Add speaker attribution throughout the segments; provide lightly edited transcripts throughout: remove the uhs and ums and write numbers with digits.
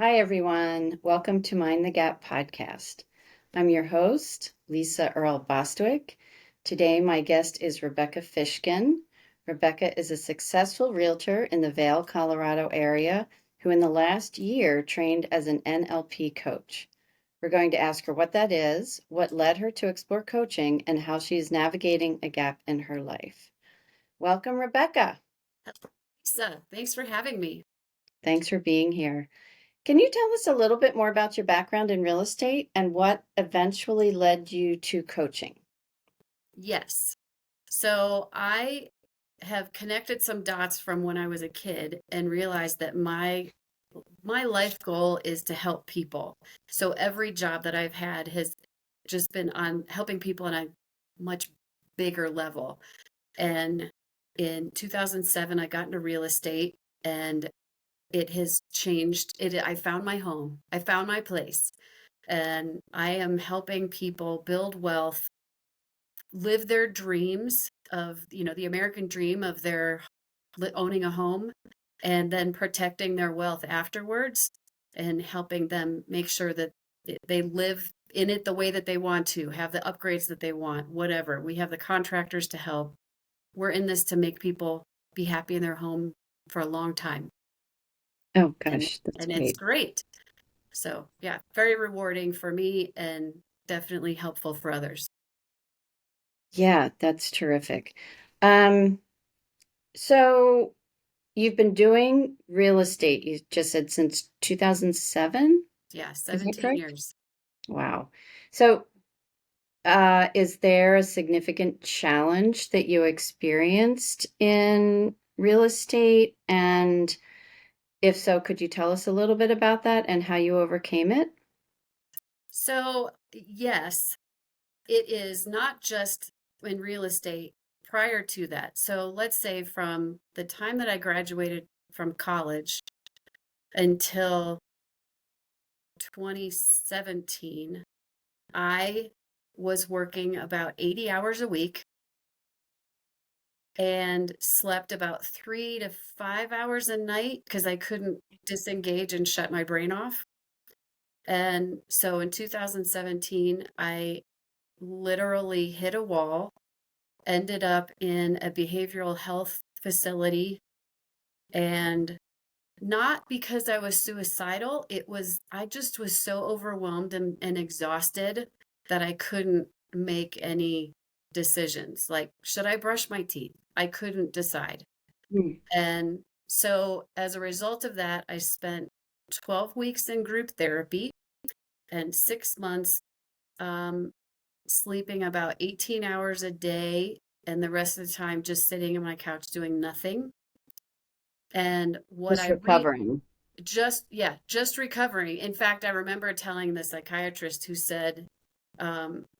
Speaker 1: Hi, everyone. Welcome to Mind the Gap podcast. I'm your host, Lisa Earl Bostwick. Today, my guest is Rebecca Fishkin. Rebecca is a successful realtor in the Vail, Colorado area who in the last year trained as an NLP coach. We're going to ask her what that is, what led her to explore coaching, and how she is navigating a gap in her life. Welcome, Rebecca.
Speaker 2: Lisa, thanks for having me.
Speaker 1: Thanks for being here. Can you tell us a little bit more about your background in real estate and what eventually led you to coaching?
Speaker 2: Yes. So I have connected some dots from when I was a kid and realized that my life goal is to help people. So every job that I've had has just been on helping people on a much bigger level. And in 2007, I got into real estate and it has changed. I found my home. I found my place. And I am helping people build wealth, live their dreams of, the American dream of their owning a home and then protecting their wealth afterwards and helping them make sure that they live in it the way that they want to, have the upgrades that they want, whatever. We have the contractors to help. We're in this to make people be happy in their home for a long time.
Speaker 1: Oh,
Speaker 2: And
Speaker 1: gosh, that's
Speaker 2: and it's
Speaker 1: great.
Speaker 2: great. So, yeah, very rewarding for me and definitely helpful for others.
Speaker 1: Yeah, that's terrific. Um, so you've been doing real estate, you just said since 2007?
Speaker 2: Yeah,
Speaker 1: Is that
Speaker 2: 17
Speaker 1: correct?
Speaker 2: years.
Speaker 1: Wow. So, is there a significant challenge that you experienced in real estate? And if so, could you tell us a little bit about that and how you overcame it?
Speaker 2: So, yes, it is not just in real estate prior to that. So, let's say from the time that I graduated from college until 2017, I was working about 80 hours a week and slept about 3 to 5 hours a night because I couldn't disengage and shut my brain off. And so in 2017, I literally hit a wall, ended up in a behavioral health facility, and not because I was suicidal, I just was so overwhelmed and exhausted that I couldn't make any decisions. Like, should I brush my teeth? I couldn't decide.
Speaker 1: Hmm.
Speaker 2: And so as a result of that, I spent 12 weeks in group therapy and 6 months um, sleeping about 18 hours a day and the rest of the time just sitting on my couch doing nothing. And what
Speaker 1: Just
Speaker 2: I re
Speaker 1: recovering.
Speaker 2: just recovering. In fact, I remember telling the psychiatrist who said,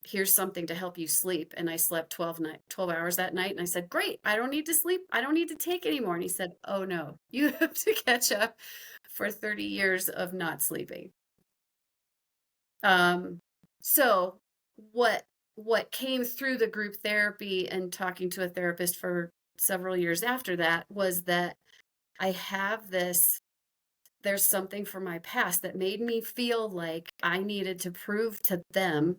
Speaker 2: here's something to help you sleep. And I slept 12 hours that night. And I said, great, I don't need to sleep. I don't need to take anymore. And he said, oh no, you have to catch up for 30 years of not sleeping. Um, so what what came through the group therapy and talking to a therapist for several years after that was that I have there's something from my past that made me feel like I needed to prove to them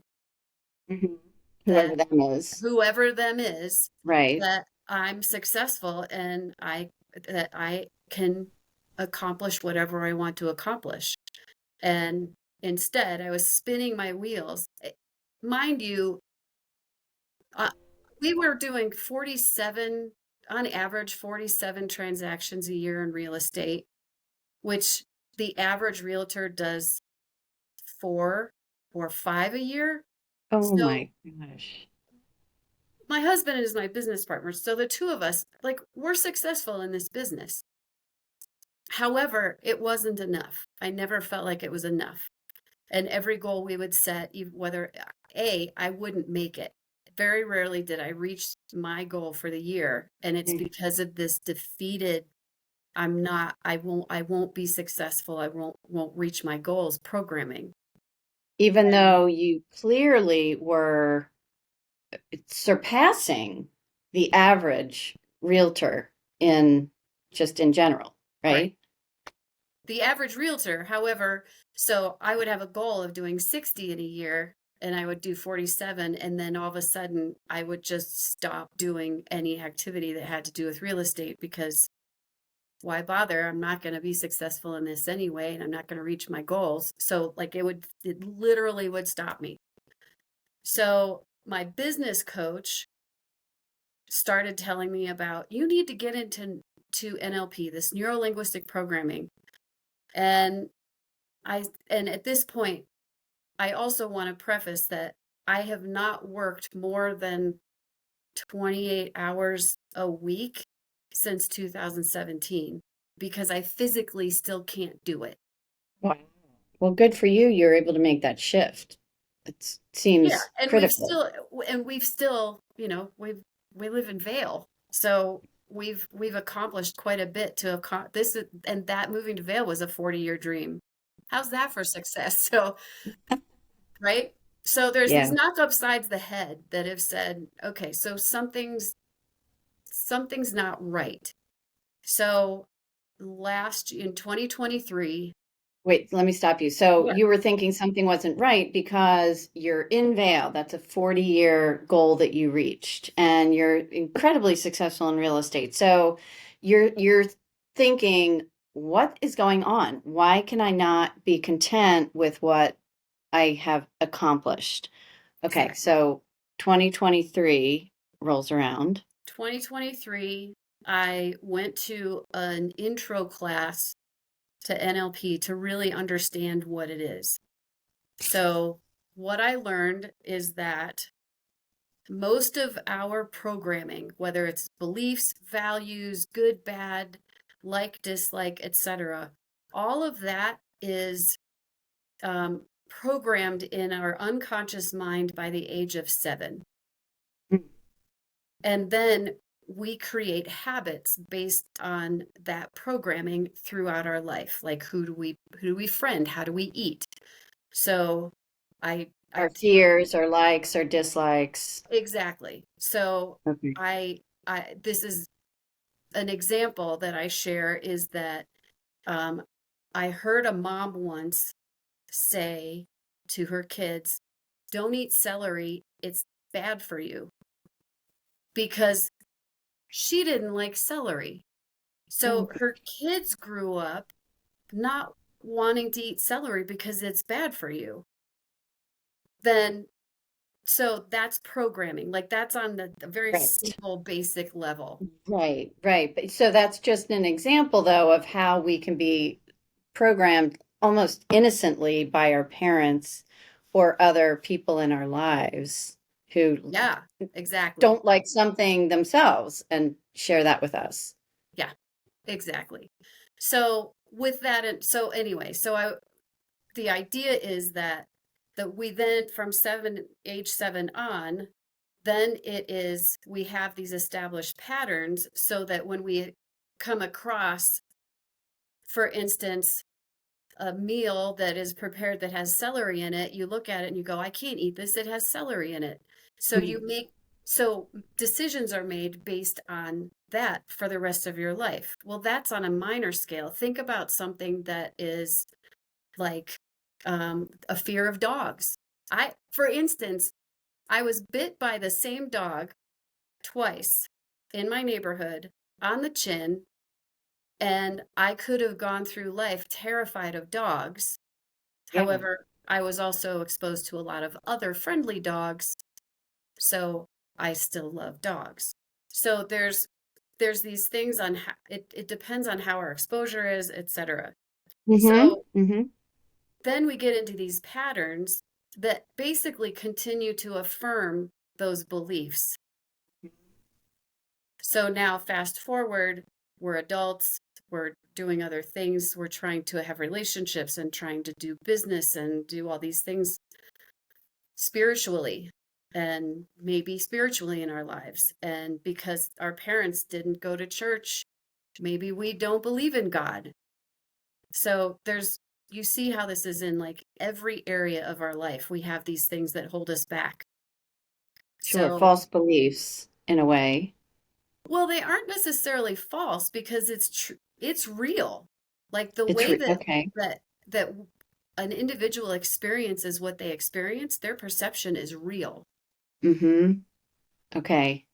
Speaker 1: Mhm. Whoever
Speaker 2: that
Speaker 1: that is.
Speaker 2: whoever them is,
Speaker 1: Right.
Speaker 2: that I'm successful and I can accomplish whatever I want to accomplish. And instead, I was spinning my wheels. Mind you, uh, we were doing 47, on average, 47 transactions a year in real estate, which the average realtor does 4 or 5 a year.
Speaker 1: Oh
Speaker 2: So
Speaker 1: my gosh.
Speaker 2: my husband is my business partner. So the two of us, like, we're successful in this business. However, it wasn't enough. I never felt like it was enough. And every goal we would set, whether I wouldn't make it. Very rarely did I reach my goal for the year. And it's
Speaker 1: Mm.
Speaker 2: because of this defeated, I won't be successful. I won't reach my goals programming.
Speaker 1: Even
Speaker 2: And
Speaker 1: though you clearly were surpassing the average realtor in just in general,
Speaker 2: right.
Speaker 1: right?
Speaker 2: the average realtor. However, so I would have a goal of doing 60 in a year and I would do 47. And then all of a sudden I would just stop doing any activity that had to do with real estate because why bother? I'm not going to be successful in this anyway, and I'm not going to reach my goals. So like it literally would stop me. So my business coach started telling me about you need to get into NLP, this neuro-linguistic programming. And and at this point, I also want to preface that I have not worked more than 28 hours a week since 2017 because I physically still can't do it.
Speaker 1: Wow. Well, good for you. You're able to make that shift. It
Speaker 2: Yeah,
Speaker 1: seems
Speaker 2: and
Speaker 1: critical.
Speaker 2: we've still, we live in Vail, so we've accomplished quite a bit to this and that moving to Vail was a 40-year dream. How's that for success? So, right? So there's these
Speaker 1: Yeah.
Speaker 2: knock upsides the head that have said, okay, so something's not right. So last in 2023,
Speaker 1: Wait, let me stop you. So
Speaker 2: yeah,
Speaker 1: you were thinking something wasn't right because you're in Vail. That's a 40-year goal that you reached, and you're incredibly successful in real estate. So you're thinking, what is going on? Why can I not be content with what I have accomplished? Okay,
Speaker 2: exactly.
Speaker 1: so 2023 rolls around.
Speaker 2: 2023, I went to an intro class to NLP to really understand what it is. So, what I learned is that most of our programming, whether it's beliefs, values, good, bad, like, dislike, etc., all of that is programmed in our unconscious mind by the age of 7.
Speaker 1: Mm.
Speaker 2: And then we create habits based on that programming throughout our life. Like who do we friend? How do we eat? So I
Speaker 1: Our fears, our likes, our dislikes.
Speaker 2: exactly. So
Speaker 1: Okay.
Speaker 2: I this is an example that I share is that um, I heard a mom once say to her kids, "Don't eat celery. It's bad for you." Because she didn't like celery.
Speaker 1: Oh,
Speaker 2: So her kids grew up not wanting to eat celery because it's bad for you. Then, so that's programming. Like that's on the very
Speaker 1: right.
Speaker 2: simple, basic level.
Speaker 1: Right, right. But so that's just an example, though, of how we can be programmed almost innocently by our parents or other people in our lives who
Speaker 2: Yeah, exactly.
Speaker 1: don't like something themselves and share that with us.
Speaker 2: Yeah, exactly. So with that, and so anyway, the idea is that we then from age 7 on, then we have these established patterns so that when we come across, for instance, a meal that is prepared that has celery in it, you look at it and you go, I can't eat this, it has celery in it. So
Speaker 1: Mhm.
Speaker 2: so decisions are made based on that for the rest of your life. Well, that's on a minor scale. Think about something that is like a fear of dogs. For instance, I was bit by the same dog twice in my neighborhood on the chin, and I could have gone through life terrified of dogs.
Speaker 1: Yeah.
Speaker 2: However, I was also exposed to a lot of other friendly dogs, so I still love dogs. So there's these things on how it depends on how our exposure is, etc.
Speaker 1: Mm-hmm.
Speaker 2: So
Speaker 1: Mm-hmm.
Speaker 2: then we get into these patterns that basically continue to affirm those beliefs. So now, fast forward, we're adults, we're doing other things, we're trying to have relationships and trying to do business and do all these things spiritually and maybe spiritually in our lives. And because our parents didn't go to church, maybe we don't believe in God. So you see how this is in like every area of our life. We have these things that hold us back.
Speaker 1: Sure.
Speaker 2: So,
Speaker 1: False beliefs in a way.
Speaker 2: well, they aren't necessarily false because it's real. Like the
Speaker 1: It's
Speaker 2: way
Speaker 1: okay.
Speaker 2: that an individual experiences what they experience, their perception is real.
Speaker 1: Mm-hmm. Okay.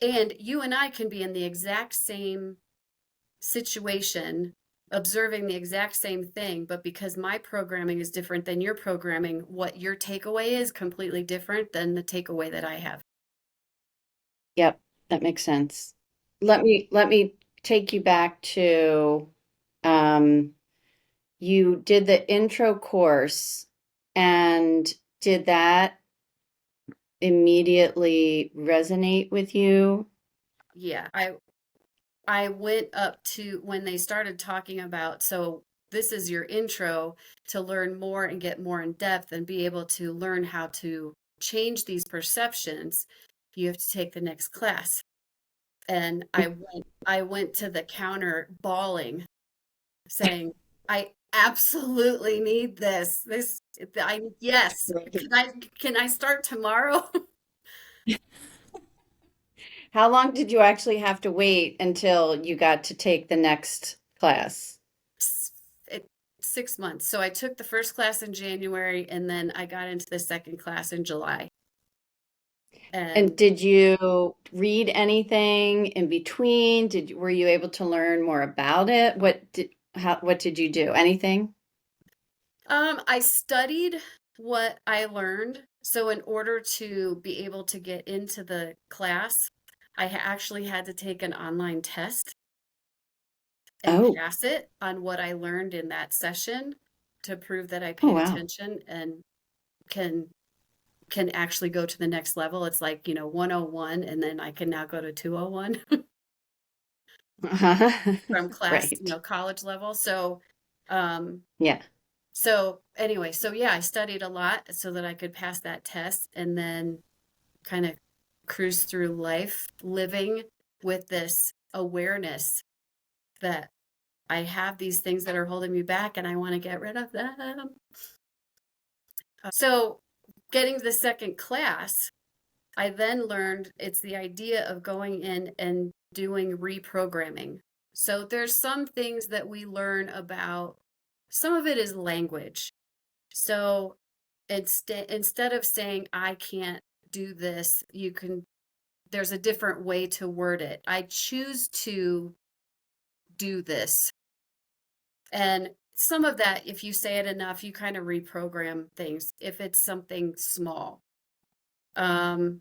Speaker 2: And you and I can be in the exact same situation, observing the exact same thing, but because my programming is different than your programming, what your takeaway is completely different than the takeaway that I have.
Speaker 1: Yep, that makes sense. Let me take you back to um you did the intro course, and did that immediately resonate with you?
Speaker 2: Yeah, I went up to when they started talking about, so this is your intro to learn more and get more in depth and be able to learn how to change these perceptions. You have to take the next class. And I went to the counter bawling, saying, I absolutely need this. Yes. Can I start tomorrow?
Speaker 1: How long did you actually have to wait until you got to take the next class?
Speaker 2: It, 6 months. So I took the first class in January and then I got into the second class in July.
Speaker 1: And
Speaker 2: And
Speaker 1: did you read anything in between? Were you able to learn more about it? What did you do? Anything?
Speaker 2: I studied what I learned. So in order to be able to get into the class, actually had to take an online test and
Speaker 1: Oh,
Speaker 2: pass it on what I learned in that session to prove that I
Speaker 1: oh
Speaker 2: paid
Speaker 1: wow.
Speaker 2: attention and can can actually go to the next level. It's like, 101 and then I can now go to 201 from class,
Speaker 1: Right.
Speaker 2: college level. Um
Speaker 1: Yeah.
Speaker 2: so anyway, so yeah, I studied a lot so that I could pass that test and then kind of cruise through life living with this awareness that I have these things that are holding me back and I want to get rid of them. So, getting to the second class, I then learned it's the idea of going in and doing reprogramming. So, there's some things that we learn about, some of it is language. So, instead of saying, I can't do this, there's a different way to word it. I choose to do this. And some of that, if you say it enough, you kind of reprogram things. If it's something small, um,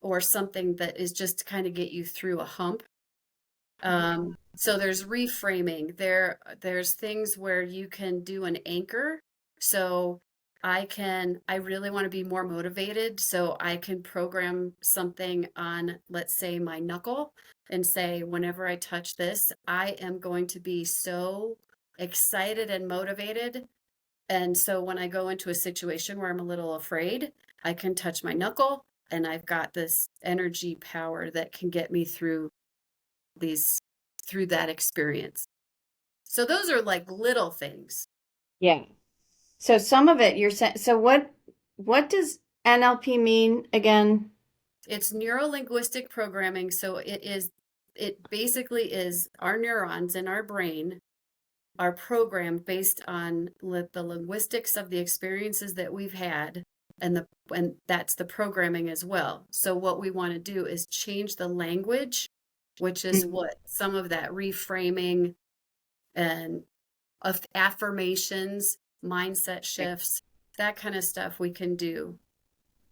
Speaker 2: or something that is just to kind of get you through a hump. So there's reframing. There's things where you can do an anchor. So I really want to be more motivated. So I can program something on, let's say, my knuckle and say, whenever I touch this, I am going to be so excited and motivated. And so when I go into a situation where I'm a little afraid, I can touch my knuckle and I've got this energy power that can get me these through that experience. So those are like little things.
Speaker 1: Yeah. So some of it you're saying, so what does NLP mean again?
Speaker 2: It's neuro-linguistic programming, so it basically is our neurons in our brain are programmed based on the linguistics of the experiences that we've had and that's the programming as well. So what we want to do is change the language, which is
Speaker 1: Mm.
Speaker 2: what some of that reframing and of affirmations, mindset shifts, that kind of stuff we can do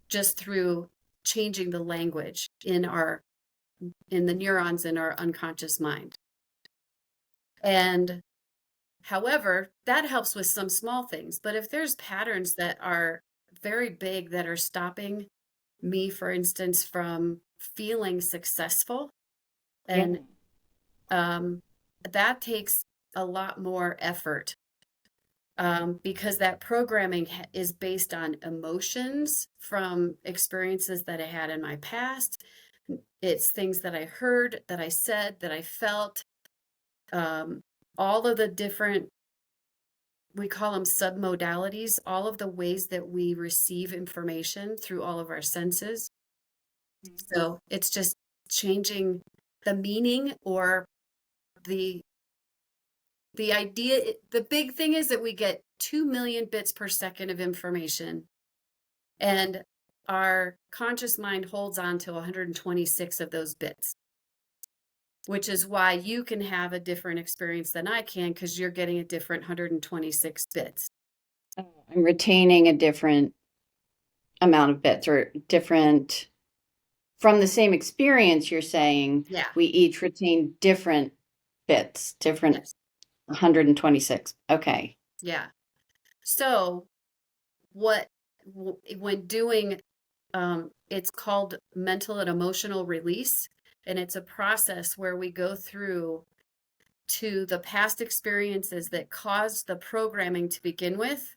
Speaker 2: just through changing the language in the neurons in our unconscious mind. And however, that helps with some small things. But if there's patterns that are very big that are stopping me, for instance, from feeling successful,
Speaker 1: Yeah.
Speaker 2: and um, that takes a lot more effort because that programming is based on emotions from experiences that I had in my past. It's things that I heard, that I said, that I felt, um, all of the different, we call them submodalities, all of the ways that we receive information through all of our senses. So it's just changing the meaning or the The big thing is that we get 2 million bits per second of information, and our conscious mind holds on to 126 of those bits, which is why you can have a different experience than I can, because you're getting a different 126 bits.
Speaker 1: I'm retaining a different amount of bits or different from the same experience. You're saying
Speaker 2: Yeah.
Speaker 1: we each retain different bits, different
Speaker 2: Yes.
Speaker 1: 126. Okay.
Speaker 2: Yeah. So what when doing it's called mental and emotional release, and it's a process where we go through to the past experiences that caused the programming to begin with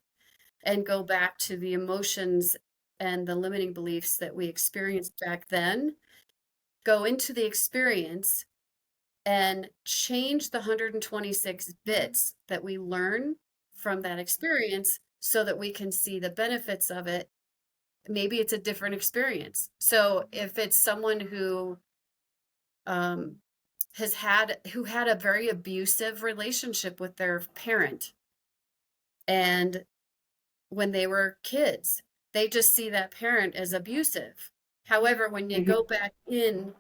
Speaker 2: and go back to the emotions and the limiting beliefs that we experienced back then, go into the experience and change the 126 bits that we learn from that experience so that we can see the benefits of it. Maybe it's a different experience. So if it's someone um, who had a very abusive relationship with their parent, and when they were kids, they just see that parent as abusive. However, when you
Speaker 1: Mhm.
Speaker 2: go back in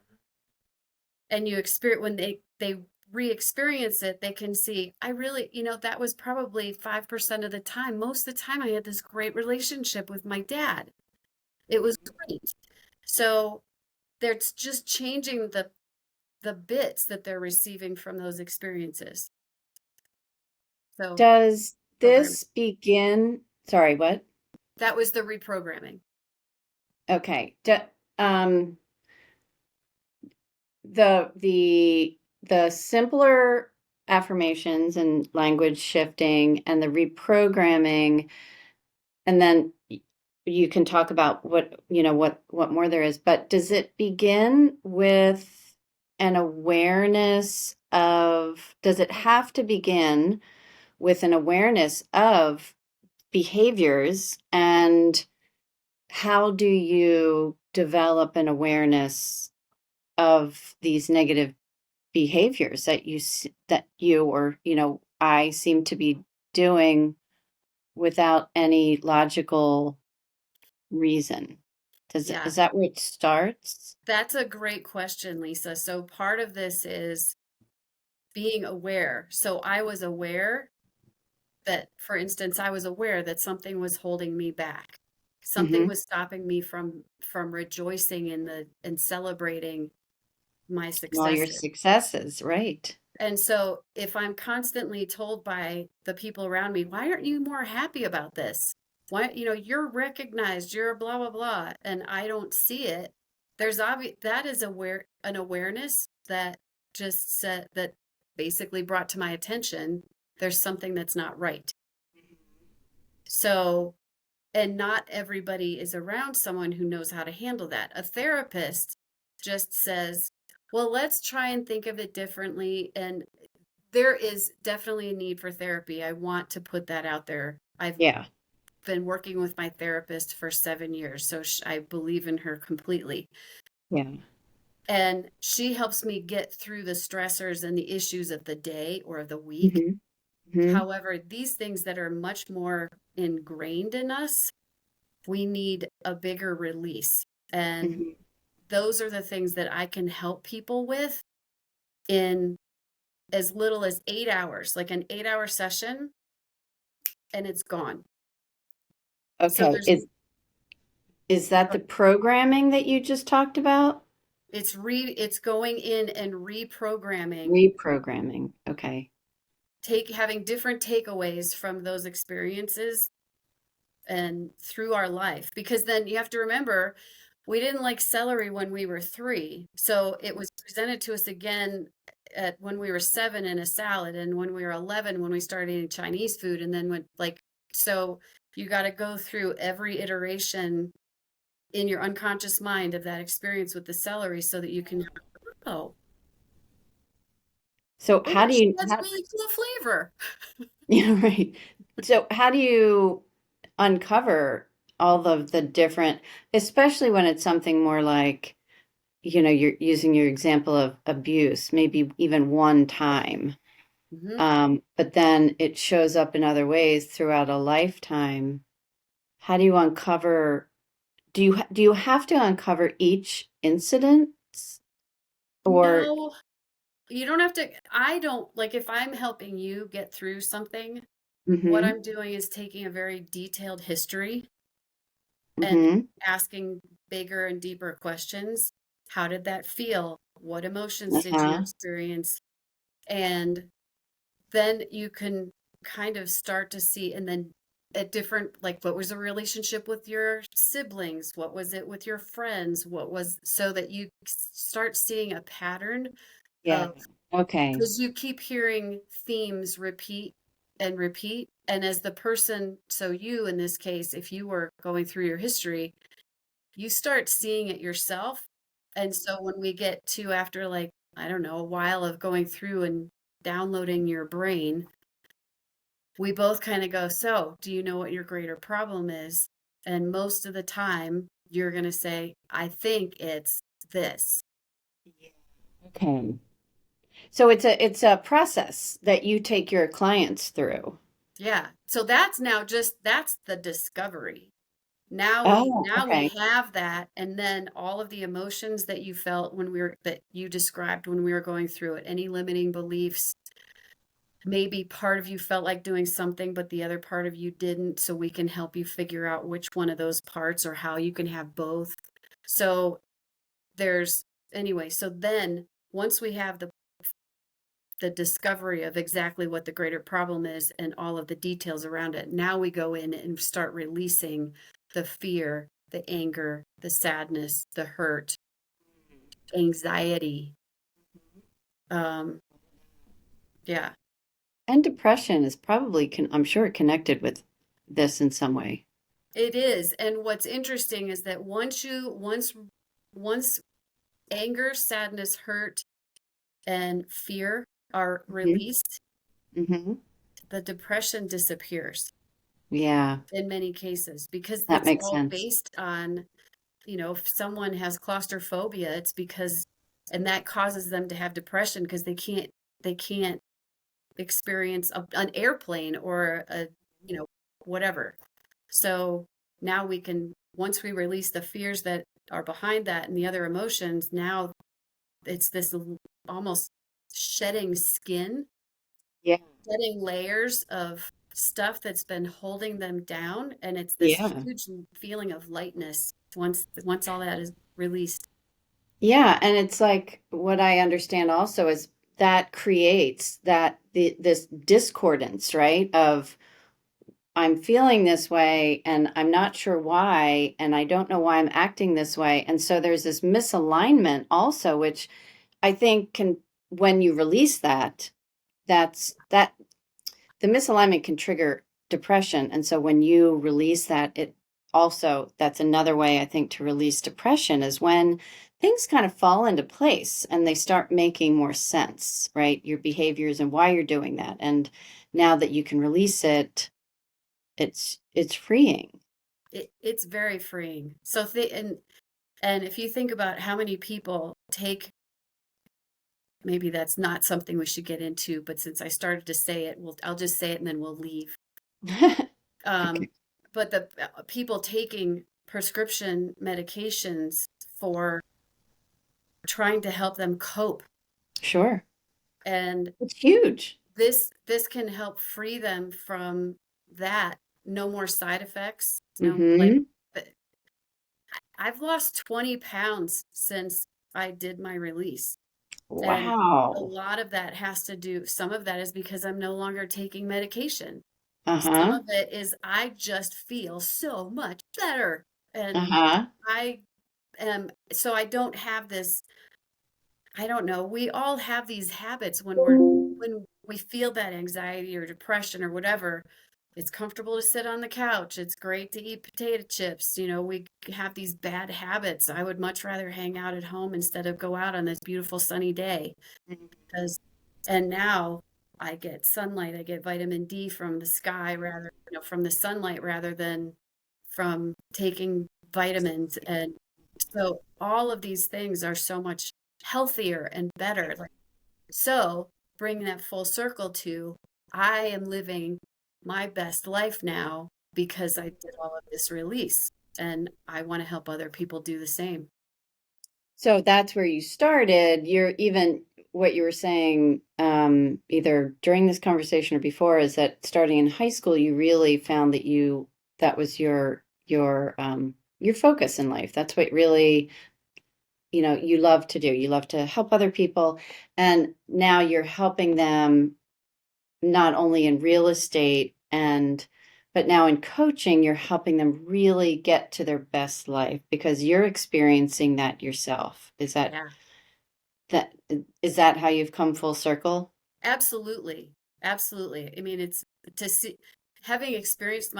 Speaker 2: and you experience when they re-experience it, they can see, I really, that was probably 5% of the time. Most of the time I had this great relationship with my dad. It was great. So they're just changing the bits that they're receiving from those experiences. So
Speaker 1: Does
Speaker 2: programming.
Speaker 1: this begin? Sorry, what?
Speaker 2: That was the reprogramming.
Speaker 1: Okay. Um, the simpler affirmations and language shifting and the reprogramming, and then you can talk about what more there is, but does it begin with an awareness of, does it have to begin with an awareness of behaviors, and how do you develop an awareness of these negative behaviors that you or I seem to be doing without any logical reason?
Speaker 2: Yeah,
Speaker 1: Is that where it starts?
Speaker 2: that's a great question, Lisa. So part of this is being aware. So I was aware that, for instance, I was aware that something was holding me back. Something
Speaker 1: Mm-hmm.
Speaker 2: was stopping me from rejoicing in the and celebrating my
Speaker 1: All your
Speaker 2: successes.
Speaker 1: successes, right?
Speaker 2: And so if I'm constantly told by the people around me, why aren't you more happy about this? Why, you're recognized, you're blah, blah, blah, and I don't see it. That is an awareness that just said that basically brought to my attention, there's something that's not right. So, and not everybody is around someone who knows how to handle that. A therapist just says, well, let's try and think of it differently. And there is definitely a need for therapy. I want to put that out there. I've
Speaker 1: Yeah.
Speaker 2: been working with my therapist for 7 years, so I believe in her completely.
Speaker 1: Yeah.
Speaker 2: And she helps me get through the stressors and the issues of the day or of the week.
Speaker 1: Mm-hmm. Mm-hmm.
Speaker 2: However, these things that are much more ingrained in us, we need a bigger release. And
Speaker 1: Mm-hmm.
Speaker 2: those are the things that I can help people with in as little as 8 hours, like an 8 hour session, and it's gone. So
Speaker 1: Okay. Is that the programming that you just talked about?
Speaker 2: it's going in and reprogramming,
Speaker 1: Reprogramming. Okay.
Speaker 2: having different takeaways from those experiences and through our life. Because then you have to remember, we didn't like celery when we were 3. So it was presented to us again when we were 7 in a salad, and when we were 11 when we started eating Chinese food, and then so you got to go through every iteration in your unconscious mind of that experience with the celery so that you can, oh,
Speaker 1: So
Speaker 2: it
Speaker 1: how do
Speaker 2: actually
Speaker 1: you
Speaker 2: has a really cool flavor.
Speaker 1: yeah, right. So how do you uncover all of the different, especially when it's something more like, you're using your example of abuse, maybe even one time.
Speaker 2: Hmm.
Speaker 1: But then it shows up in other ways throughout a lifetime. How do you uncover, do you have to uncover each incident or
Speaker 2: No, you don't have to. I don't like if I'm helping you get through something, what
Speaker 1: mm-hmm,
Speaker 2: I'm doing is taking a very detailed history and
Speaker 1: mm-hmm,
Speaker 2: asking bigger and deeper questions. How did that feel? What emotions did you
Speaker 1: uh-huh,
Speaker 2: experience? And then you can kind of start to see, and then at different, like, what was the relationship with your siblings? What was it with your friends? What was, so that you start seeing a pattern
Speaker 1: yeah,
Speaker 2: of,
Speaker 1: okay,
Speaker 2: because you keep hearing themes repeat and repeat. And as the person, so you in this case, if you were going through your history, you start seeing it yourself. And so when we get to after, like, I don't know, a while of going through and downloading your brain, we both kind of go, so do you know what your greater problem is? And most of the time, you're going to say, I think it's this.
Speaker 1: okay. So it's a process that you take your clients through.
Speaker 2: Yeah. So that's now just, that's the discovery.
Speaker 1: Oh,
Speaker 2: Now we
Speaker 1: okay.
Speaker 2: have that, and then all of the emotions that you felt when we were, that you described when we were going through it, any limiting beliefs, maybe part of you felt like doing something, but the other part of you didn't. So we can help you figure out which one of those parts or how you can have both. So there's, anyway, so then once we have the discovery of exactly what the greater problem is and all of the details around it, now we go in and start releasing the fear, the anger, the sadness, the hurt, anxiety. Um, yeah.
Speaker 1: And depression is probably I'm sure connected with this in some way.
Speaker 2: It is. And what's interesting is that once anger, sadness, hurt, and fear are
Speaker 1: Hmm.
Speaker 2: released,
Speaker 1: Hmm.
Speaker 2: the depression disappears
Speaker 1: Yeah,
Speaker 2: in many cases because
Speaker 1: that
Speaker 2: it's
Speaker 1: makes
Speaker 2: all
Speaker 1: sense.
Speaker 2: based on, if someone has claustrophobia, it's because, and that causes them to have depression because they can't experience an airplane or a, you know, whatever. So now we can, once we release the fears that are behind that and the other emotions, now it's this almost shedding skin,
Speaker 1: Yeah.
Speaker 2: shedding layers of stuff that's been holding them down. And it's this
Speaker 1: Yeah.
Speaker 2: huge feeling of lightness once all that is released.
Speaker 1: Yeah, and it's like what I understand also is that creates this discordance, right? Of I'm feeling this way and I'm not sure why, and I don't know why I'm acting this way. And so there's this misalignment also, which I think can, when you release that, that the misalignment can trigger depression. And so when you release that, it also, that's another way I think to release depression is when things kind of fall into place and they start making more sense, right? Your behaviors and why you're doing that. And now that you can release it, it's freeing.
Speaker 2: It's very freeing. So and if you think about how many people take, maybe that's not something we should get into, but since I started to say it, I'll just say it and then we'll leave.
Speaker 1: Okay.
Speaker 2: Um, but the people taking prescription medications for trying to help them cope,
Speaker 1: Sure.
Speaker 2: and
Speaker 1: It's huge.
Speaker 2: this can help free them from that. No more side effects. No, like,
Speaker 1: Mm-hmm.
Speaker 2: I've lost 20 pounds since I did my release. And a
Speaker 1: Wow.
Speaker 2: lot of that has to do, some of that is because I'm no longer taking medication. Some
Speaker 1: Uh-huh.
Speaker 2: of it is I just feel so much better. And
Speaker 1: Uh-huh.
Speaker 2: I so I don't have this, I don't know, we all have these habits when we feel that anxiety or depression or whatever. It's comfortable to sit on the couch. It's great to eat potato chips. We have these bad habits. I would much rather hang out at home instead of go out on this beautiful sunny day. Because, and now I get sunlight, I get vitamin D from the sky rather, from the sunlight rather than from taking vitamins. And so all of these things are so much healthier and better. Like, so bring that full circle to I am living my best life now because I did all of this release, and I want to help other people do the same.
Speaker 1: So that's where you started. You're even what you were saying, either during this conversation or before, is that starting in high school, you really found that that was your focus in life. That's what really, you love to do. You love to help other people. And now you're helping them not only in real estate but now in coaching, you're helping them really get to their best life because you're experiencing that yourself.
Speaker 2: Yeah,
Speaker 1: That is that how you've come full circle?
Speaker 2: absolutely. Absolutely. I mean, it's to see, having experiencing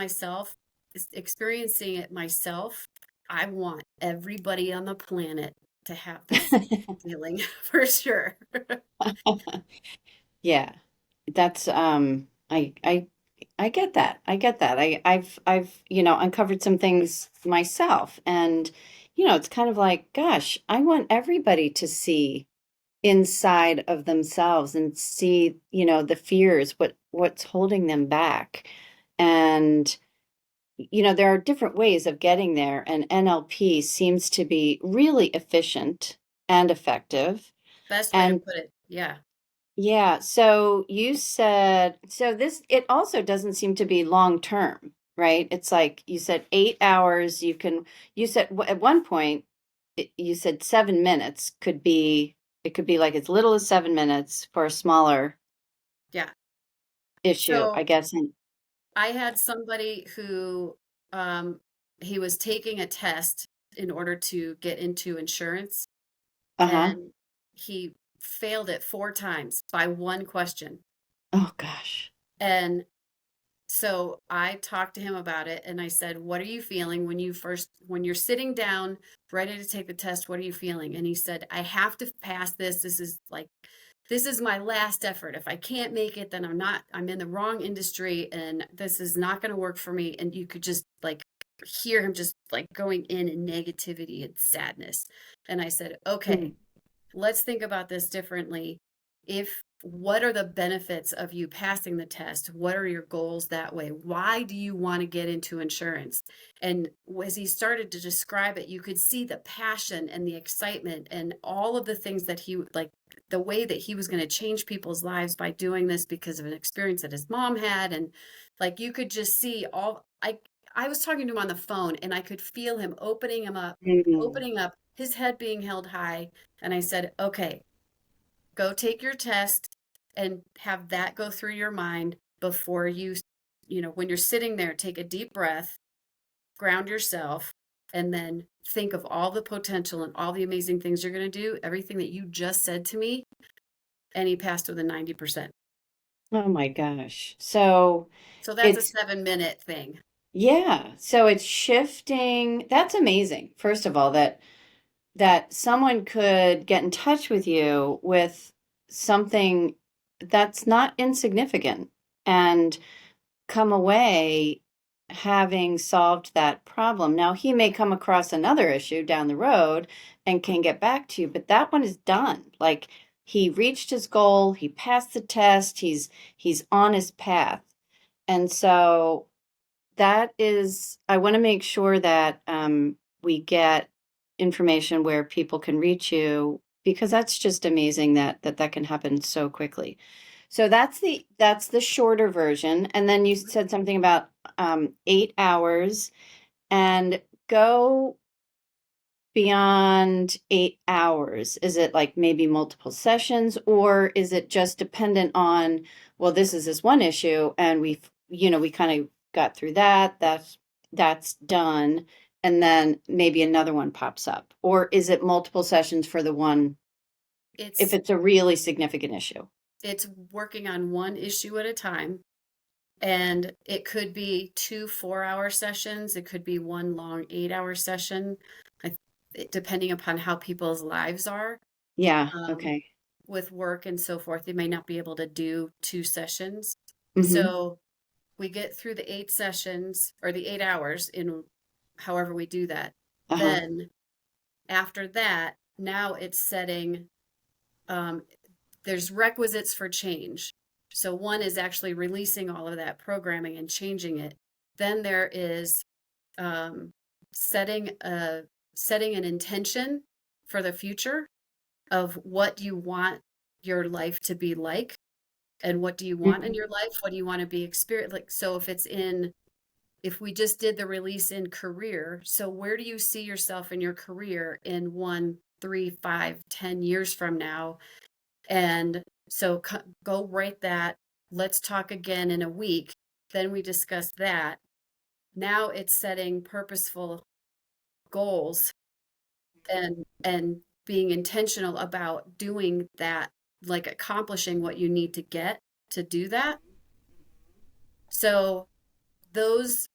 Speaker 2: it myself, I want everybody on the planet to have this feeling for sure.
Speaker 1: Yeah. That's I get that. I get that. I've uncovered some things myself, and it's kind of like, gosh, I want everybody to see inside of themselves and see, the fears, what's holding them back. And there are different ways of getting there, and NLP seems to be really efficient and effective.
Speaker 2: Best way to
Speaker 1: And
Speaker 2: put it. Yeah.
Speaker 1: yeah, so you said, so this, it also doesn't seem to be long term, right? It's like you said 8 hours, you said at one point, you said 7 minutes it could be like as little as 7 minutes for a smaller
Speaker 2: Yeah.
Speaker 1: issue, I
Speaker 2: So
Speaker 1: guess. And
Speaker 2: I had somebody who um, he was taking a test in order to get into insurance,
Speaker 1: uh-huh.
Speaker 2: and he failed it 4 times by one question.
Speaker 1: Oh gosh.
Speaker 2: And so I talked to him about it and I said, "What are you feeling when you're sitting down ready to take the test? What are you feeling?" And he said, "I have to pass this. This is my last effort. If I can't make it, then I'm in the wrong industry and this is not going to work for me." And you could just like hear him just like going in negativity and sadness. And I said,
Speaker 1: Hmm.
Speaker 2: "Okay, let's think about this differently. If What are the benefits of you passing the test? What are your goals that way? Why do you want to get into insurance?" And as he started to describe it, you could see the passion and the excitement and all of the things that he like the way that he was going to change people's lives by doing this because of an experience that his mom had. And like you could just see I was talking to him on the phone and I could feel him
Speaker 1: Hmm.
Speaker 2: opening up, his head being held high. And I said, "Okay, go take your test and have that go through your mind before when you're sitting there, take a deep breath, ground yourself, and then think of all the potential and all the amazing things you're going to do, everything that you just said to me." And he passed with a 90%.
Speaker 1: Oh my gosh. So
Speaker 2: So that's a
Speaker 1: it's
Speaker 2: 7-minute thing.
Speaker 1: yeah, so it's shifting. That's amazing. First of all, that someone could get in touch with you with something that's not insignificant and come away having solved that problem. Now, he may come across another issue down the road and can get back to you, but that one is done. Like he reached his goal, he passed the test, he's on his path. And so I want to make sure that we get information where people can reach you because that's just amazing that can happen so quickly. So that's the shorter version. And then you said something about 8 hours and go beyond 8 hours. Is it like maybe multiple sessions, or is it just dependent on, well, this is this one issue and we kind of got through that's done, and then maybe another one pops up? Or is it multiple sessions for the one if
Speaker 2: It's
Speaker 1: it's a really significant issue?
Speaker 2: it's working on one issue at a time. And it could be 2 4-hour sessions. It could be one long 8-hour session, depending upon how people's lives are
Speaker 1: Yeah,
Speaker 2: um,
Speaker 1: okay.
Speaker 2: with work and so forth. They may not be able to do 2 sessions.
Speaker 1: Mm-hmm.
Speaker 2: So we get through the 8 sessions or the 8 hours in however we do that.
Speaker 1: Uh-huh.
Speaker 2: Then after that, now it's setting. Um, there's requisites for change. So one is actually releasing all of that programming and changing it. Then there is um, setting an intention for the future of what you want your life to be like, and what do you want in
Speaker 1: Mhm.
Speaker 2: your life? What do you want to be experienced like? So if we just did the release in career, so where do you see yourself in your career in 1, 3, 5, 10 years from now? And so go write that. Let's talk again in a week. Then we discuss that. Now it's setting purposeful goals and being intentional about doing that, like accomplishing what you need to get to do that. So those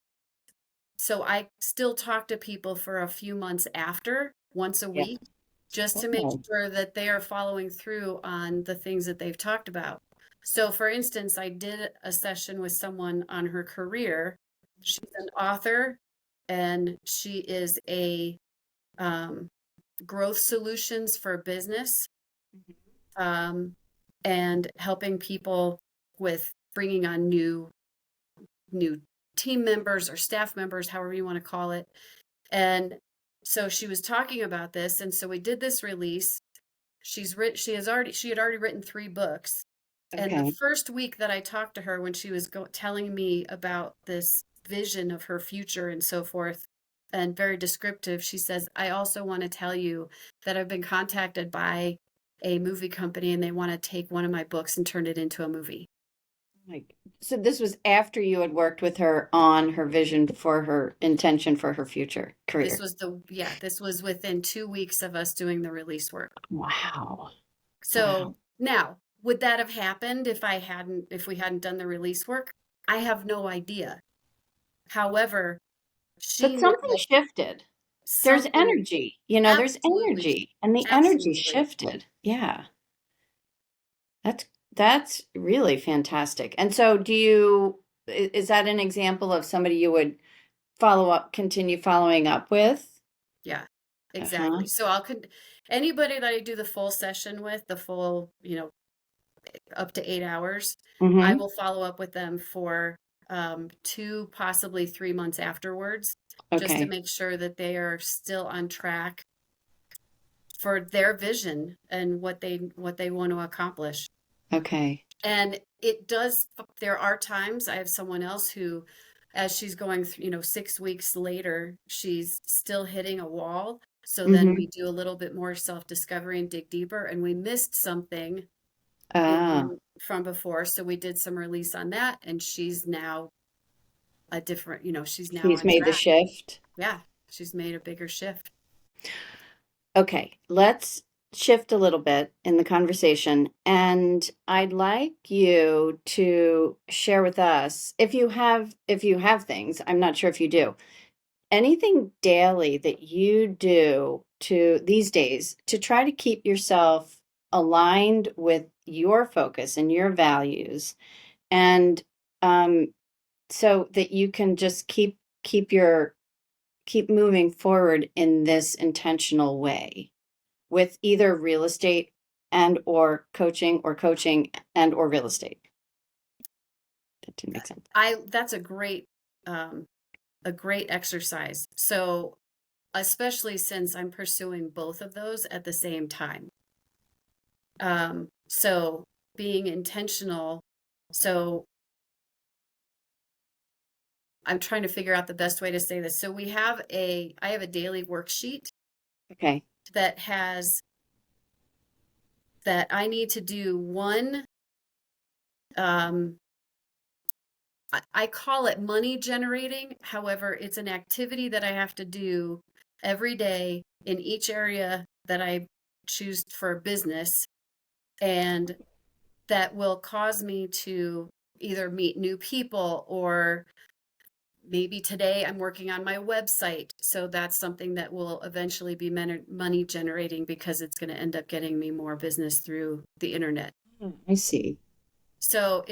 Speaker 2: so I still talk to people for a few months after, once a
Speaker 1: Yeah.
Speaker 2: week, just to make
Speaker 1: Oh,
Speaker 2: sure that they are following through on the things that they've talked about. So, for instance, I did a session with someone on her career. She's an author, and she is a um, growth solutions for business, um, and helping people with bringing on new team members or staff members, however you want to call it. And so she was talking about this, and so we did this release. She had already written 3 books. And the
Speaker 1: okay.
Speaker 2: first week that I talked to her, when she was telling me about this vision of her future and so forth, and very descriptive, she says, I also want to tell you that I've been contacted by a movie company, and they want to take one of my books and turn it into a movie.
Speaker 1: Like, so this was after you had worked with her on her vision for her intention for her future career.
Speaker 2: This was within 2 weeks of us doing the release work.
Speaker 1: Wow. Wow.
Speaker 2: So now, would that have happened if we hadn't done the release work? I have no idea. However, she
Speaker 1: But
Speaker 2: knew
Speaker 1: something
Speaker 2: that
Speaker 1: shifted. There's
Speaker 2: something
Speaker 1: energy, there's
Speaker 2: absolutely,
Speaker 1: energy, and the energy
Speaker 2: absolutely,
Speaker 1: shifted. Yeah. That's that's really fantastic. And so is that an example of somebody you would continue following up with?
Speaker 2: yeah,
Speaker 1: Uh-huh.
Speaker 2: exactly. So anybody that I do the full session with, the full, up to 8 hours, I
Speaker 1: Mm-hmm.
Speaker 2: will follow up with them for 2, possibly 3 months afterwards, just to
Speaker 1: Okay.
Speaker 2: make sure that they are still on track for their vision and what they want to accomplish.
Speaker 1: Okay.
Speaker 2: And there are times I have someone else who, as she's going through, 6 weeks later, she's still hitting a wall. So then
Speaker 1: Mm-hmm.
Speaker 2: we do a little bit more self-discovery and dig deeper, and we missed something
Speaker 1: Ah,
Speaker 2: from before. So we did some release on that, and she's now she's now
Speaker 1: she's
Speaker 2: on
Speaker 1: made the
Speaker 2: track.
Speaker 1: shift.
Speaker 2: Yeah, she's made a bigger shift.
Speaker 1: Okay, let's shift a little bit in the conversation. And I'd like you to share with us if you have things, I'm not sure if you do, anything daily that you do to these days to try to keep yourself aligned with your focus and your values and so that you can just keep moving forward in this intentional way with either real estate and or coaching and or real estate. That didn't make sense.
Speaker 2: That's um, a great exercise. So especially since I'm pursuing both of those at the same time. So being intentional. So I'm trying to figure out the best way to say this. So I have a daily worksheet
Speaker 1: Okay.
Speaker 2: that has that I need to do one. Um, I call it money generating. However, it's an activity that I have to do every day in each area that I choose for business, and that will cause me to either meet new people, or maybe today I'm working on my website. So that's something that will eventually be money generating, because it's going to end up getting me more business through the internet.
Speaker 1: I see.
Speaker 2: So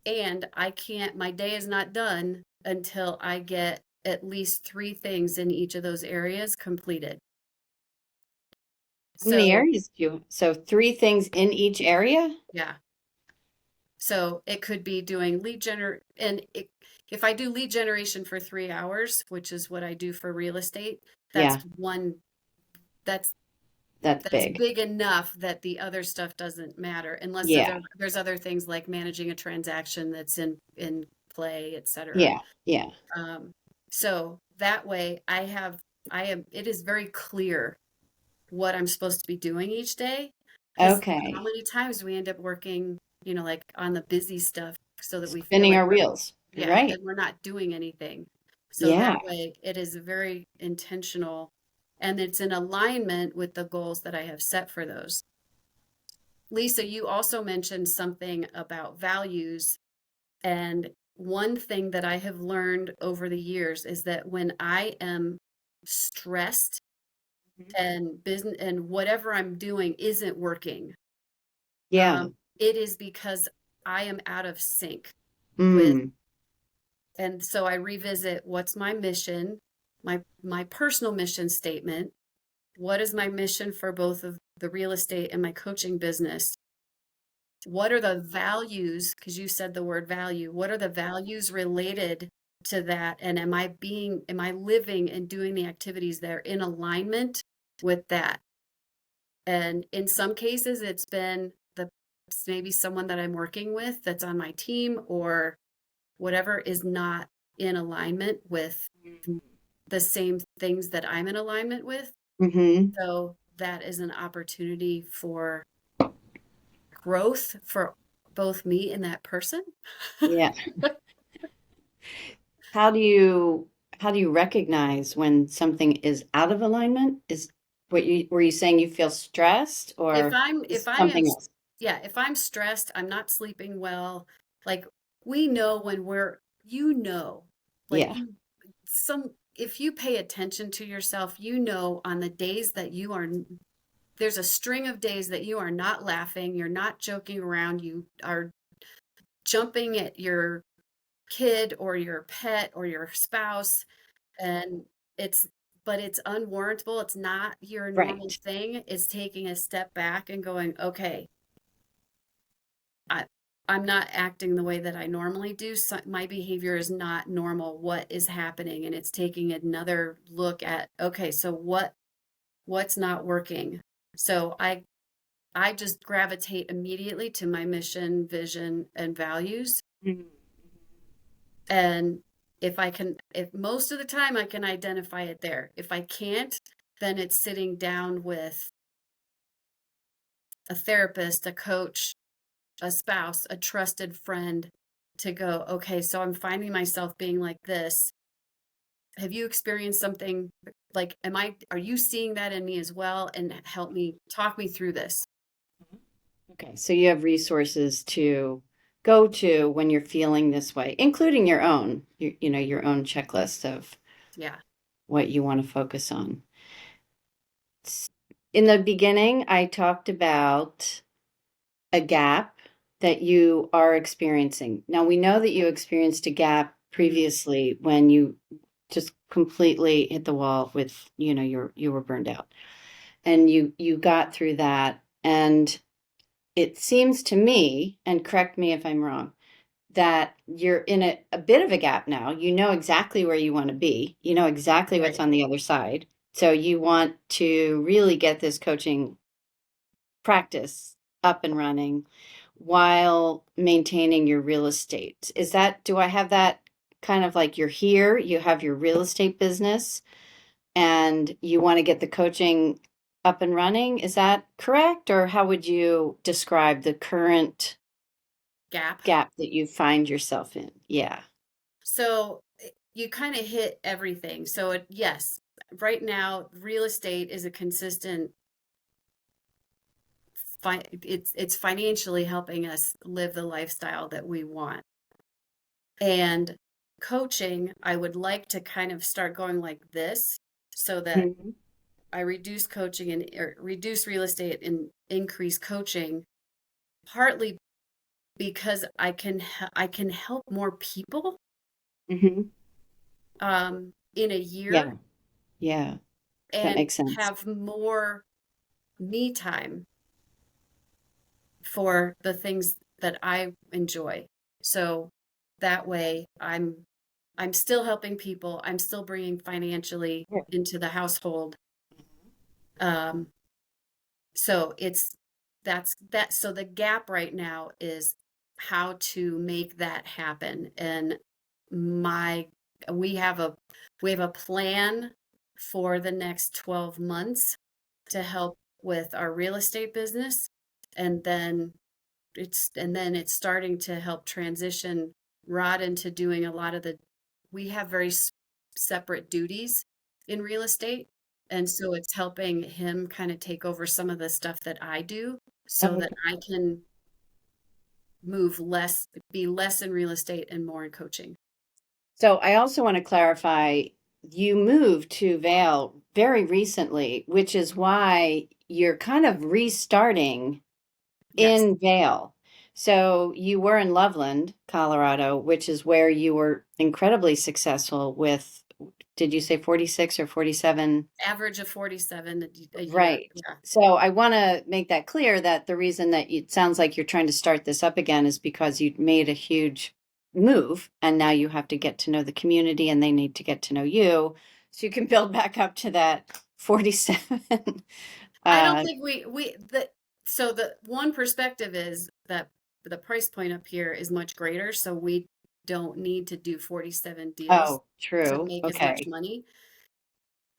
Speaker 2: my day is not done until I get at least 3 things in each of those areas completed.
Speaker 1: How many
Speaker 2: So,
Speaker 1: areas do you? So three things in each area?
Speaker 2: yeah. So it could be doing if I do lead generation for 3 hours, which is what I do for real estate, that's
Speaker 1: Yeah,
Speaker 2: one that's
Speaker 1: that's
Speaker 2: that's
Speaker 1: big.
Speaker 2: big enough that the other stuff doesn't matter unless
Speaker 1: Yeah,
Speaker 2: there's other things like managing a transaction that's in play, etc.
Speaker 1: yeah, yeah.
Speaker 2: Um, so that way it is very clear what I'm supposed to be doing each day. Because how
Speaker 1: Okay.
Speaker 2: many times do we end up working, like on the busy stuff so that we feel
Speaker 1: Spinning
Speaker 2: like
Speaker 1: our wheels.
Speaker 2: yeah,
Speaker 1: Right.
Speaker 2: and we're not doing anything. So that
Speaker 1: Yeah.
Speaker 2: way it is very intentional and it's in alignment with the goals that I have set for those. Lisa, you also mentioned something about values. And one thing that I have learned over the years is that when I am stressed
Speaker 1: Mhm.
Speaker 2: and business and whatever I'm doing isn't working,
Speaker 1: Yeah.
Speaker 2: it is because I am out of sync with,
Speaker 1: Mm.
Speaker 2: and so I revisit what's my mission, my personal mission statement. What is my mission for both of the real estate and my coaching business? What are the values? Because you said the word value. What are the values related to that? And am I living and doing the activities that are in alignment with that? And in some cases, it's been maybe someone that I'm working with that's on my team or whatever is not in alignment with the same things that I'm in alignment with.
Speaker 1: Mm-hmm.
Speaker 2: So that is an opportunity for growth for both me and that person.
Speaker 1: Yeah. How do you how do you recognize when something is out of alignment? Is what you were you saying you feel stressed or
Speaker 2: If
Speaker 1: is
Speaker 2: I am,
Speaker 1: something else?
Speaker 2: yeah, if I'm stressed, I'm not sleeping well. Like we know when like
Speaker 1: Yeah.
Speaker 2: if you pay attention to yourself, on the days that there's a string of days that you are not laughing, you're not joking around, you are jumping at your kid or your pet or your spouse, and it's but it's unwarrantable. It's not your normal
Speaker 1: Right.
Speaker 2: thing. It's taking a step back and going, okay, I, I'm not acting the way that I normally do. So my behavior is not normal. What is happening? And it's taking another look at, okay, so what's not working? So I just gravitate immediately to my mission, vision, and values.
Speaker 1: Mhm.
Speaker 2: And if most of the time I can identify it there. If I can't, then it's sitting down with a therapist, a coach, a spouse, a trusted friend to go, okay, so I'm finding myself being like this. Have you experienced something like, are you seeing that in me as well? And talk me through this.
Speaker 1: Okay, so you have resources to go to when you're feeling this way, including your own, your own checklist of
Speaker 2: Yeah.
Speaker 1: what you want to focus on. In the beginning, I talked about a gap that you are experiencing. Now, we know that you experienced a gap
Speaker 2: Mm,
Speaker 1: previously when you just completely hit the wall with, you were burned out. And you got through that, and it seems to me, and correct me if I'm wrong, that you're in a bit of a gap now. You know exactly where you want to be. You know exactly what's
Speaker 2: right.
Speaker 1: on the other side. So you want to really get this coaching practice up and running while maintaining your real estate. Do I have that kind of like you're here, you have your real estate business, and you want to get the coaching up and running? Is that correct? Or how would you describe the current
Speaker 2: Gap.
Speaker 1: gap that you find yourself in? Yeah.
Speaker 2: So you kind of hit everything. So yes, right now, real estate is a consistent it's financially helping us live the lifestyle that we want. And coaching, I would like to kind of start going like this so that
Speaker 1: Mhm.
Speaker 2: I reduce coaching and or reduce real estate and increase coaching, partly because I can help more people
Speaker 1: Mhm.
Speaker 2: in a
Speaker 1: Yeah.
Speaker 2: year
Speaker 1: Yeah. That
Speaker 2: and
Speaker 1: makes sense.
Speaker 2: have more me time for the things that I enjoy. So that way I'm still helping people. I'm still bringing financially
Speaker 1: Yeah.
Speaker 2: into the household. Um, so so the gap right now is how to make that happen. And my we have a we have a plan for the next 12 months to help with our real estate business, and then it's starting to help transition Rod into doing a lot of the we have very separate duties in real estate, and so it's helping him kind of take over some of the stuff that I do so that
Speaker 1: Okay.
Speaker 2: I can be less in real estate and more in coaching.
Speaker 1: So I also want to clarify, you moved to Vail very recently, which is why you're kind of restarting
Speaker 2: Yes.
Speaker 1: in Vail. So you were in Loveland, Colorado, which is where you were incredibly successful with, did you say 46 or 47?
Speaker 2: Average of 47 a year.
Speaker 1: Right.
Speaker 2: Yeah.
Speaker 1: So I want to make that clear that the reason that it sounds like you're trying to start this up again is because you made a huge move and now you have to get to know the community and they need to get to know you so you can build back up to that 47.
Speaker 2: I don't
Speaker 1: uh,
Speaker 2: think so the one perspective is that the price point up here is much greater, so we don't need to do 47 deals
Speaker 1: oh,
Speaker 2: to
Speaker 1: true.
Speaker 2: make as much
Speaker 1: Okay.
Speaker 2: money.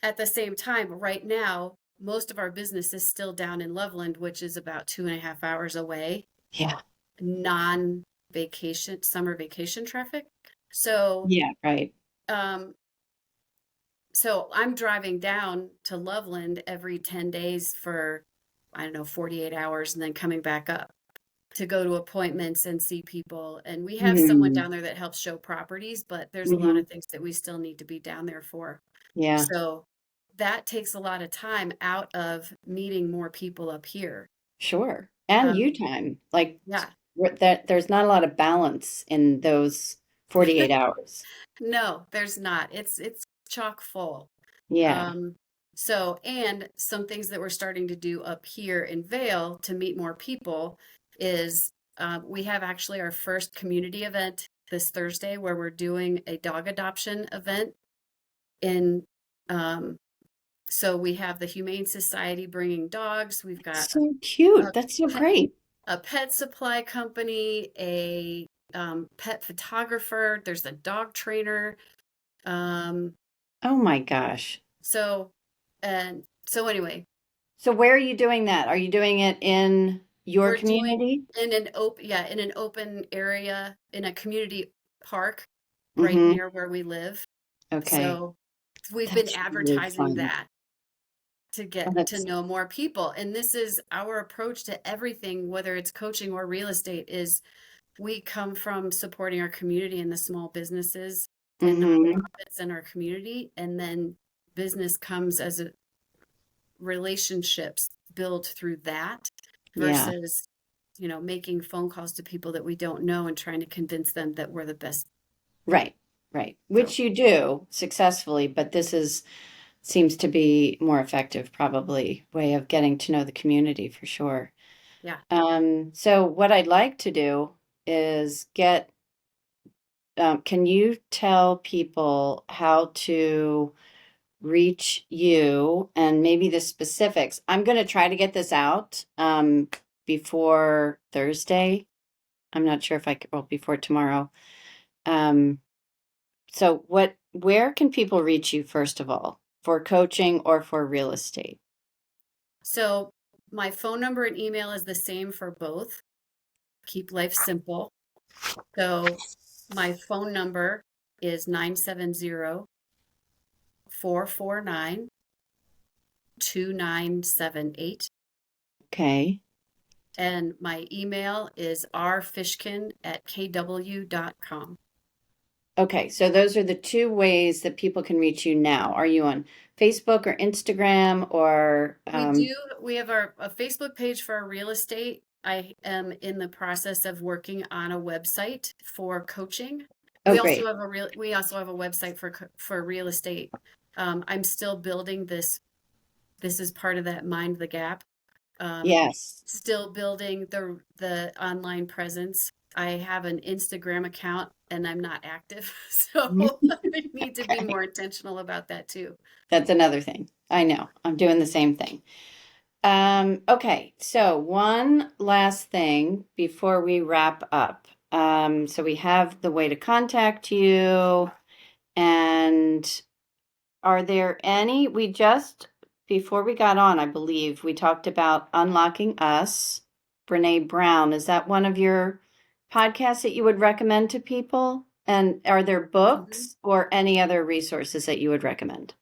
Speaker 2: At the same time, right now, most of our business is still down in Loveland, which is about 2.5 hours away,
Speaker 1: Yeah.
Speaker 2: non-vacation, summer vacation traffic. So,
Speaker 1: Yeah, right.
Speaker 2: um, so I'm driving down to Loveland every 10 days for, I don't know, 48 hours and then coming back up to go to appointments and see people. And we have someone
Speaker 1: Hmm.
Speaker 2: down there that helps show properties, but there's a lot
Speaker 1: Hmm.
Speaker 2: of things that we still need to be down there for.
Speaker 1: Yeah,
Speaker 2: So that takes a lot of time out of meeting more people up here.
Speaker 1: sure. And you
Speaker 2: Um,
Speaker 1: time. Like
Speaker 2: yeah,
Speaker 1: that there's not a lot of balance in those 48 hours.
Speaker 2: no, there's not. It's chock full.
Speaker 1: Yeah.
Speaker 2: Um, and some things that we're starting to do up here in Vail to meet more people is we have actually our first community event this Thursday where we're doing a dog adoption event in um, so we have the Humane Society bringing dogs. We've got
Speaker 1: So
Speaker 2: a
Speaker 1: cute. That's so
Speaker 2: pet,
Speaker 1: great.
Speaker 2: a pet supply company, a pet photographer. There's a dog trainer. Um,
Speaker 1: Oh my gosh.
Speaker 2: so so anyway,
Speaker 1: So where are you doing that? Are you doing it in your
Speaker 2: we're doing
Speaker 1: community?
Speaker 2: in an open area in a community park right
Speaker 1: Mm-hmm.
Speaker 2: near where we live.
Speaker 1: Okay.
Speaker 2: So we've been
Speaker 1: That's really
Speaker 2: advertising
Speaker 1: fun.
Speaker 2: that to
Speaker 1: Oh,
Speaker 2: get to
Speaker 1: that's
Speaker 2: know more people. And this is our approach to everything, whether it's coaching or real estate, is we come from supporting our community and the small businesses and
Speaker 1: mm-hmm.
Speaker 2: nonprofits in our community. And then business comes as a relationships build through that
Speaker 1: Yeah.
Speaker 2: versus, making phone calls to people that we don't know and trying to convince them that we're the best.
Speaker 1: Right. Right.
Speaker 2: So
Speaker 1: Which you do successfully, but this is seems to be more effective, probably way of getting to know the community for sure.
Speaker 2: yeah.
Speaker 1: So what I'd like to do is can you tell people how to reach you and maybe the specifics? I'm going to try to get this out before Thursday. I'm not sure if I could, well, before tomorrow. Um, so where can people reach you first of all for coaching or for real estate?
Speaker 2: So my phone number and email is the same for both. Keep life simple. So my phone number is 970-449-2978.
Speaker 1: Okay.
Speaker 2: And my email is rfishkin@kw.com.
Speaker 1: Okay, so those are the two ways that people can reach you now. Are you on Facebook or Instagram or
Speaker 2: We have a Facebook page for our real estate. I am in the process of working on a website for coaching.
Speaker 1: oh great.
Speaker 2: We also have a website for real estate. I'm still building this. This is part of that Mind the Gap.
Speaker 1: Yes.
Speaker 2: Still building the online presence. I have an Instagram account and I'm not active, so I need to be
Speaker 1: Okay.
Speaker 2: more intentional about that too.
Speaker 1: That's another thing. I know. I'm doing the same thing. Okay, so one last thing before we wrap up. So we have the way to contact you, and are there any, before we got on, I believe, we talked about Unlocking Us, Brene Brown. Is that one of your podcasts that you would recommend to people? And are there
Speaker 2: Mhm.
Speaker 1: books or any other resources that you would recommend?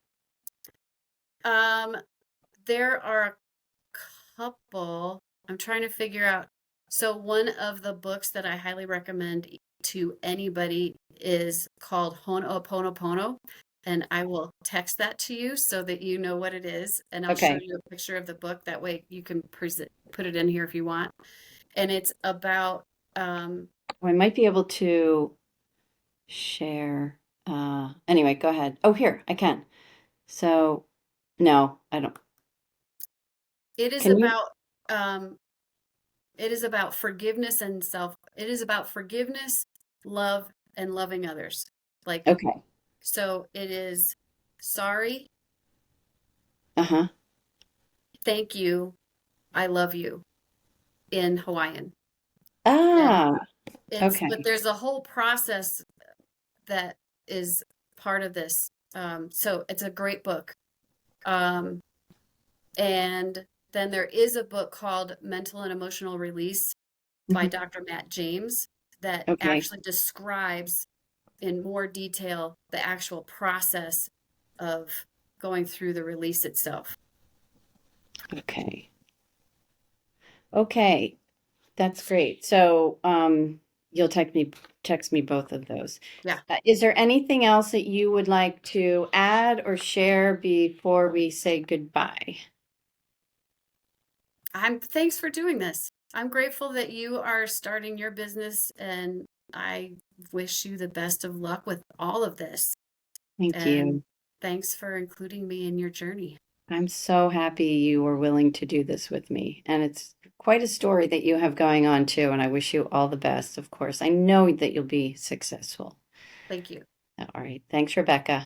Speaker 2: Um, there are a couple. I'm trying to figure out. So one of the books that I highly recommend to anybody is called Ho'oponopono, and I will text that to you so that you know what it is, and I'll show
Speaker 1: Okay,
Speaker 2: you a picture of the book. That way you can put it in here if you want. And it's about
Speaker 1: we might be able to share. Anyway, go ahead. Oh, here, I can. So, no, I don't.
Speaker 2: it is
Speaker 1: Can you?
Speaker 2: about um it is about forgiveness and self. It is about forgiveness, love, and loving others. Like,
Speaker 1: Okay.
Speaker 2: so it is sorry,
Speaker 1: Uh-huh.
Speaker 2: thank you, I love you in Hawaiian. And
Speaker 1: Ah,
Speaker 2: but
Speaker 1: okay.
Speaker 2: there's a whole process that is part of this. So it's a great book. Um, and then there is a book called Mental and Emotional Release by
Speaker 1: Mhm.
Speaker 2: Dr. Matt James that
Speaker 1: Okay.
Speaker 2: actually describes in more detail the actual process of going through the release itself.
Speaker 1: Okay. Okay. That's great. So, you'll text me both of those.
Speaker 2: Yeah.
Speaker 1: Is there anything else that you would like to add or share before we say goodbye?
Speaker 2: Thanks for doing this. I'm grateful that you are starting your business and I wish you the best of luck with all of this.
Speaker 1: Thank
Speaker 2: And
Speaker 1: you.
Speaker 2: thanks for including me in your journey.
Speaker 1: I'm so happy you were willing to do this with me. And it's quite a story that you have going on too. And I wish you all the best, of course. I know that you'll be successful.
Speaker 2: Thank you.
Speaker 1: All right. Thanks, Rebecca.